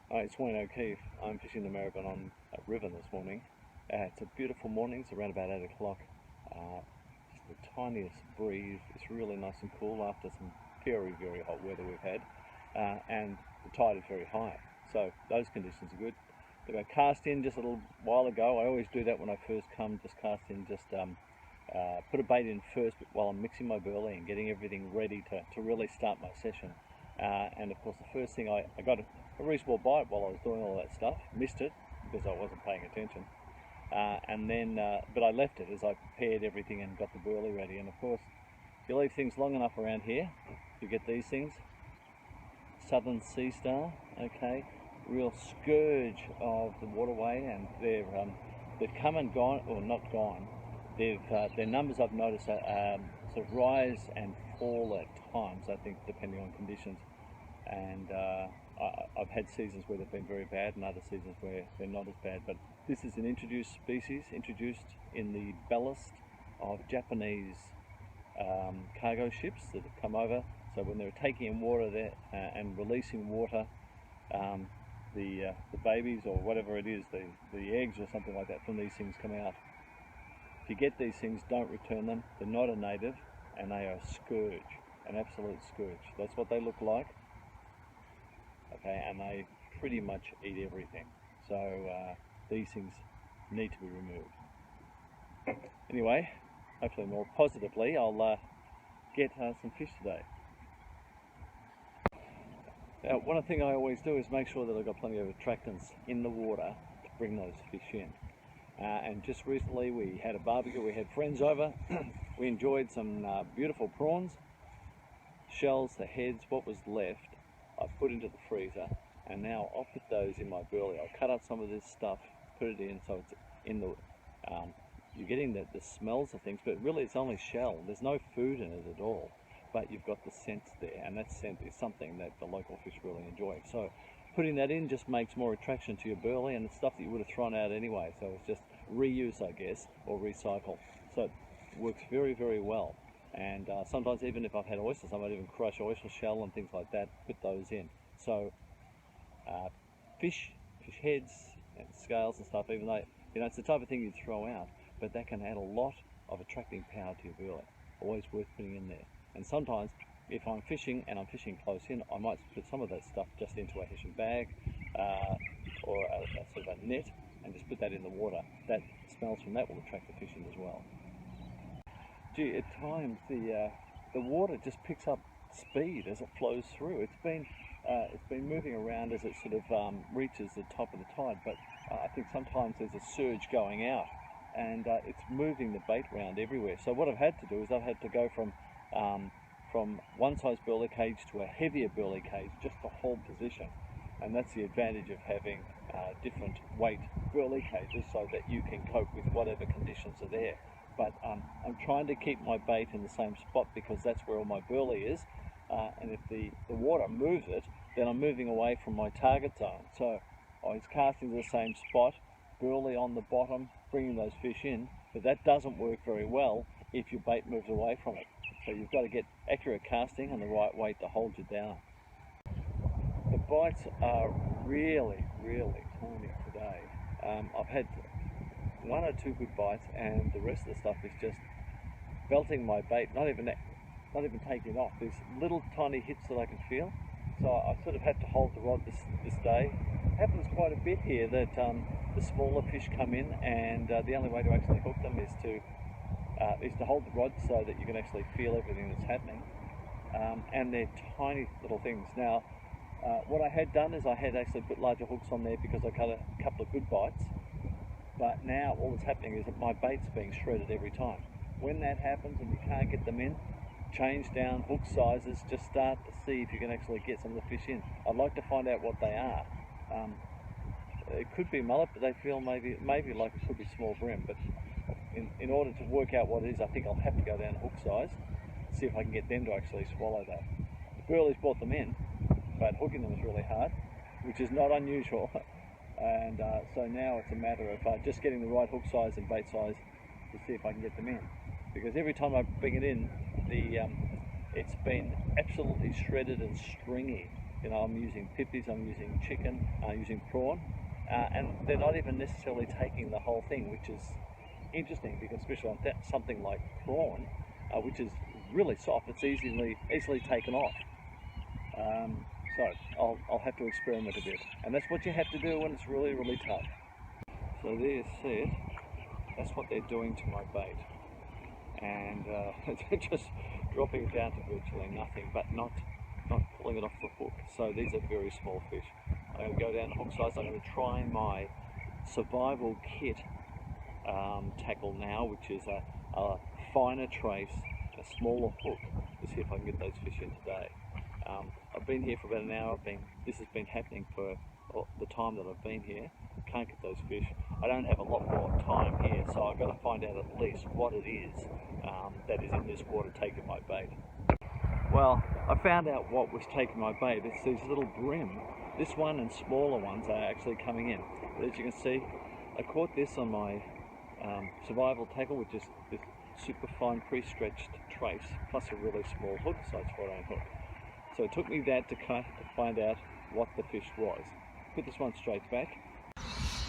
Hi, it's Wayne O'Keefe. I'm fishing the Maribyrnong River this morning. It's a beautiful morning. It's around about 8 o'clock. Just the tiniest breeze. It's really nice and cool after some very, very hot weather we've had. And the tide is very high. So those conditions are good. I cast in just a little while ago. I always do that when I first come, just cast in, put a bait in first while I'm mixing my burly and getting everything ready to really start my session. And of course the first thing, I got a reasonable bite while I was doing all that stuff, missed it because I wasn't paying attention, but I left it as I prepared everything and got the burly ready. And of course, if you leave things long enough around here, you get these things. Southern sea star, okay, real scourge of the waterway, and they've come and gone, or not gone. Their numbers, I've noticed, sort of rise and fall at times, I think, depending on conditions. And I've had seasons where they've been very bad and other seasons where they're not as bad. But this is an introduced species, introduced in the ballast of Japanese cargo ships that have come over. So when they're taking in water there and releasing water, the babies or whatever it is, the eggs or something like that from these things come out. If you get these things, don't return them. They're not a native, and they are a scourge, an absolute scourge. That's what they look like. Okay, and they pretty much eat everything. So these things need to be removed. Anyway, hopefully more positively, I'll get some fish today. Now, one thing I always do is make sure that I've got plenty of attractants in the water to bring those fish in. And just recently we had a barbecue, we had friends over, we enjoyed some beautiful prawns, shells, the heads, what was left, I put into the freezer, and now I'll put those in my burly. I'll cut up some of this stuff, put it in, so it's in the, you're getting the smells of things, but really it's only shell, there's no food in it at all, but you've got the scent there, and that scent is something that the local fish really enjoy. So putting that in just makes more attraction to your burly and the stuff that you would have thrown out anyway. So it's just reuse, I guess, or recycle. So it works very, very well. And sometimes even if I've had oysters, I might even crush oyster shell and things like that, put those in. So fish heads and scales and stuff, even though, you know, it's the type of thing you'd throw out, but that can add a lot of attracting power to your burly. Always worth putting in there. And sometimes, if I'm fishing and I'm fishing close in, I might put some of that stuff just into a hessian bag or a sort of a net and just put that in the water. That smells from that will attract the fish in as well. Gee, at times the water just picks up speed as it flows through. It's been moving around as it sort of reaches the top of the tide, but I think sometimes there's a surge going out and it's moving the bait around everywhere. So what I've had to do is I've had to go from one size burly cage to a heavier burly cage just to hold position, and that's the advantage of having different weight burly cages so that you can cope with whatever conditions are there. But I'm trying to keep my bait in the same spot because that's where all my burly is, and if the water moves it, then I'm moving away from my target zone. So I was casting to the same spot, burly on the bottom, bringing those fish in, but that doesn't work very well if your bait moves away from it. So you've got to get accurate casting and the right weight to hold you down. The bites are really, really tiny today. I've had one or two good bites, and the rest of the stuff is just belting my bait, not even taking off. There's little tiny hits that I can feel. So I sort of had to hold the rod this day. It happens quite a bit here that the smaller fish come in, and the only way to actually hook them is to hold the rod so that you can actually feel everything that's happening. And they're tiny little things. Now, what I had done is I had actually put larger hooks on there because I cut a couple of good bites. But now all that's happening is that my bait's being shredded every time. When that happens and you can't get them in, change down hook sizes, just start to see if you can actually get some of the fish in. I'd like to find out what they are. It could be mullet, but they feel maybe like it could be small brim, but in order to work out what it is, I think I'll have to go down hook size, see if I can get them to actually swallow that. The burly's brought them in, but hooking them is really hard, which is not unusual. And so now it's a matter of just getting the right hook size and bait size to see if I can get them in. Because every time I bring it in, it's been absolutely shredded and stringy. You know, I'm using pippies, I'm using chicken, using prawn, and they're not even necessarily taking the whole thing, which is interesting because especially on something like prawn, which is really soft, it's easily taken off. So I'll have to experiment a bit, and that's what you have to do when it's really, really tough. So there you see it. That's what they're doing to my bait, and they're just dropping it down to virtually nothing, but not pulling it off the hook. So these are very small fish. I'm going to go down to hook size. I'm going to try my survival kit tackle now, which is a finer trace, a smaller hook, to see if I can get those fish in today. I've been here for about an hour. This has been happening for the time that I've been here. Can't get those fish. I don't have a lot more time here, so I've got to find out at least what it is that is in this water taking my bait. Well, I found out what was taking my bait. It's these little brim. This one and smaller ones are actually coming in. But as you can see, I caught this on my survival tackle, which is this super fine pre-stretched trace, plus a really small hook, size 14 hook. So it took me that to find out what the fish was. Put this one straight back.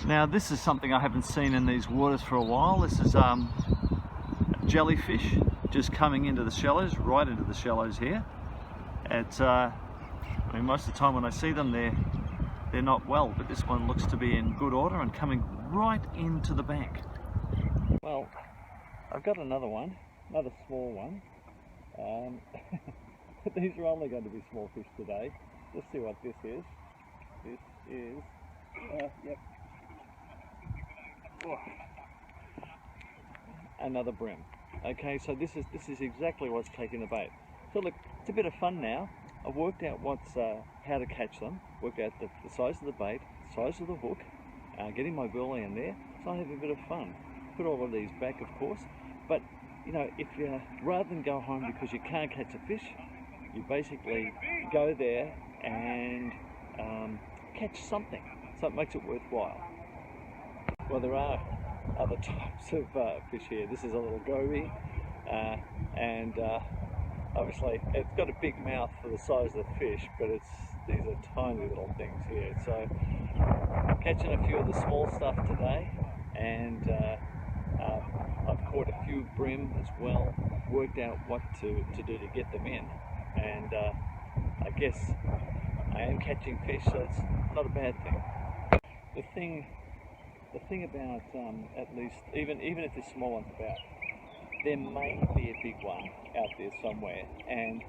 Now this is something I haven't seen in these waters for a while. This is jellyfish just coming into the shallows, right into the shallows here. I mean, most of the time when I see them, they're not well, but this one looks to be in good order and coming right into the bank. Well, I've got another one, another small one. These are only going to be small fish today. Let's see what this is. This is, yep, another brim. Okay, so this is exactly what's taking the bait. So look, it's a bit of fun now. I've worked out how to catch them, worked out the size of the bait, size of the hook, getting my burly in there. So I have a bit of fun. Put all of these back, of course, but you know, if you rather than go home because you can't catch a fish, you basically go there and catch something, so it makes it worthwhile. Well, there are other types of fish here. This is a little goby, and obviously it's got a big mouth for the size of the fish, but these are tiny little things here. So catching a few of the small stuff today, and I've caught a few brim as well, worked out what to do to get them in, and I guess I am catching fish, so it's not a bad thing. The thing about at least even if there's small ones about, there may be a big one out there somewhere, and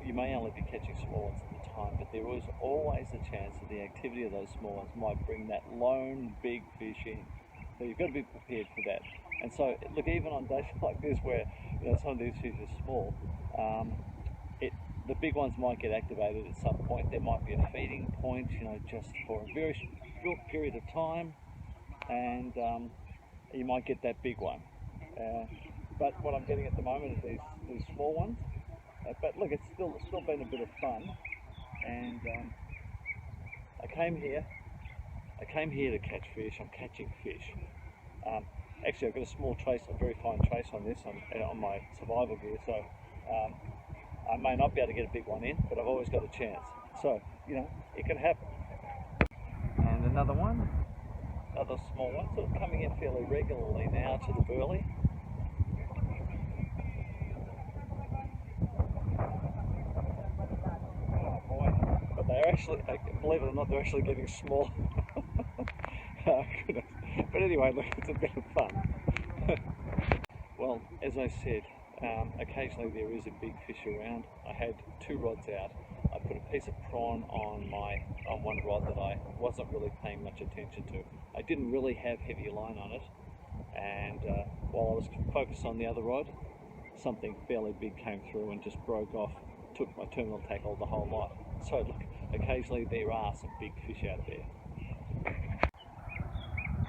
you may only be catching small ones at the time, but there is always a chance that the activity of those small ones might bring that lone big fish in. So you've got to be prepared for that. And so look, even on days like this where some of these fish are small, the big ones might get activated at some point. There might be a feeding point, just for a very short period of time, and you might get that big one. But what I'm getting at the moment is these small ones. But look, it's still been a bit of fun, and I came here to catch fish. I'm catching fish. Actually, I've got a small trace, a very fine trace on this on my survival gear. So I may not be able to get a big one in, but I've always got a chance. So it can happen. And another one, another small one, sort of coming in fairly regularly now to the burly. Oh boy! But they're actually, believe it or not, they're actually getting small. Oh, goodness. But anyway, look, it's a bit of fun. Well, as I said, occasionally there is a big fish around. I had 2 rods out. I put a piece of prawn on one rod that I wasn't really paying much attention to. I didn't really have heavy line on it, and while I was focused on the other rod, something fairly big came through and just broke off, took my terminal tackle, the whole lot. So look, occasionally there are some big fish out there.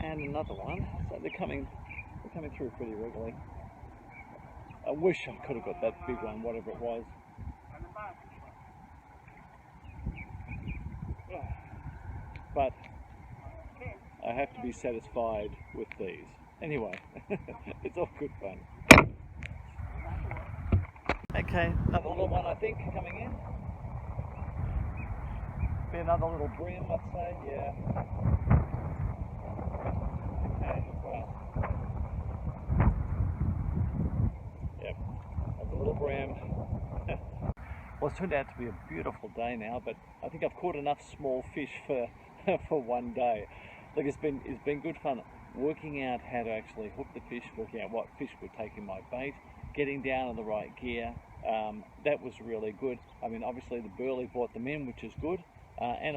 And another one, so they're coming through pretty regularly. I wish I could have got that big one, whatever it was. But I have to be satisfied with these. Anyway, it's all good fun. Okay, another little one I think coming in. be another little brim, I'd say, yeah. Okay, well. Yep, that's a little brim. Well, it's turned out to be a beautiful day now, but I think I've caught enough small fish for for one day. Look, it's been good fun working out how to actually hook the fish, working out what fish would take in my bait, getting down on the right gear. That was really good. I mean, obviously the burly brought them in, which is good, and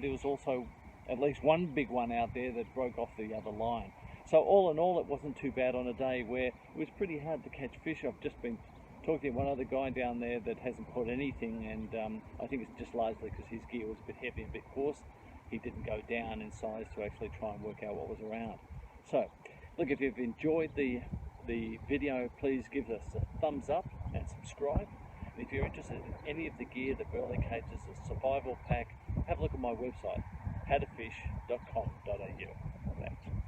there was also at least one big one out there that broke off the other line. So all in all, it wasn't too bad on a day where it was pretty hard to catch fish. I've just been talking to one other guy down there that hasn't caught anything, and I think it's just largely because his gear was a bit heavy and a bit coarse. He didn't go down in size to actually try and work out what was around. So, look, if you've enjoyed the video, please give us a thumbs up and subscribe. And if you're interested in any of the gear, the burly cages, the survival pack, have a look at my website, howtofish.com.au. Thanks.